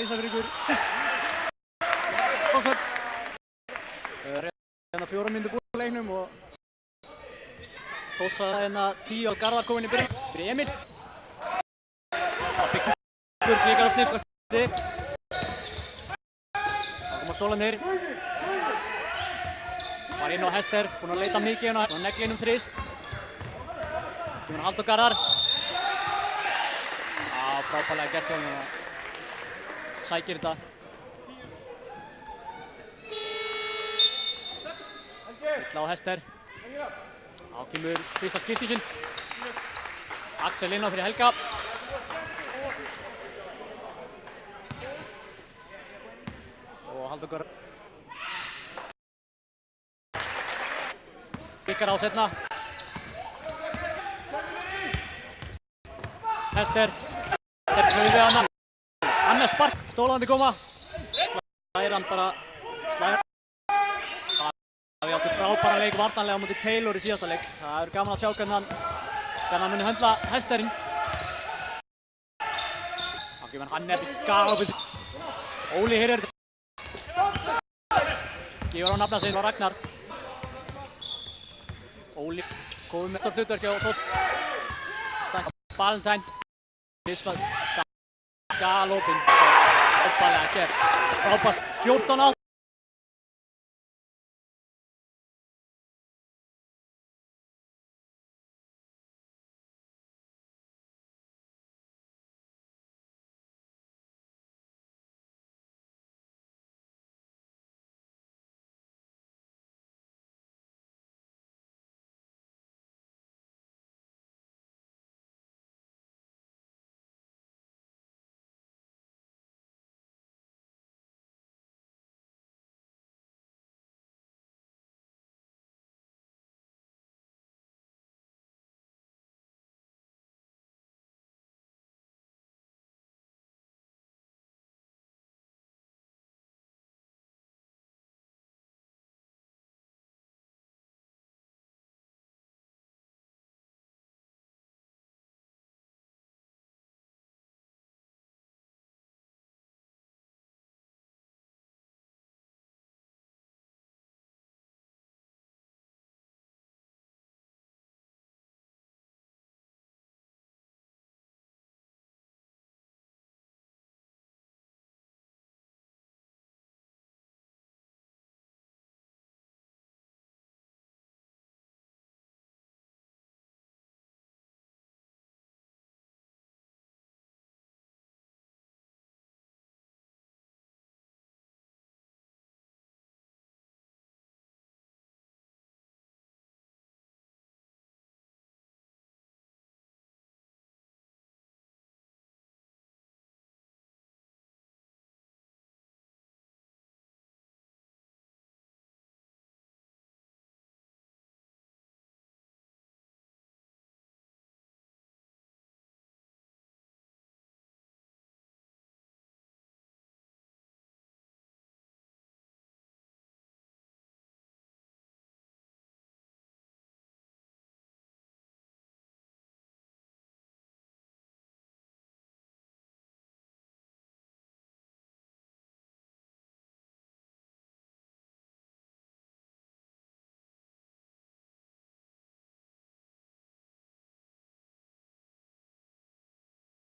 lýsa fyrir ykkur. Hérna 4 mínútur búið á leiknum og Þórsar hérna 10 og Garðar kominn í byrjun fyrir Emil. Byggur klikar á sniðskasti. Það koma stólarnir. Var inn á Hester, búinn að leita mikið hérna. Búinn að negla inn þrist. Kemur Halldór Garðar. Frábærlega gert hjá honum að sækir þetta. Illa á Hester. Þá kemur fyrsta skiptingin. Axel inn á fyrir Helga. Og Halldór Garðar. Byggar á seinna. Hester. Hester klauði hana. Annar spark. Stólandi koma. Slæðir hann bara. Slæðir. Við áttum frábæran leik varnarlega á móti Taylor í síðasta leik. Það er gaman að sjá hvernig hann muni höndla Hesterinn. Þá kemur hann upp í gafið. Óli heyrir þetta. Gefur á nafna sinn á Ragnar. Óli komið með stórt hlutverk hjá Þórsar. Valentine. Galopin. Frábærlega gert. Frábært 14-8.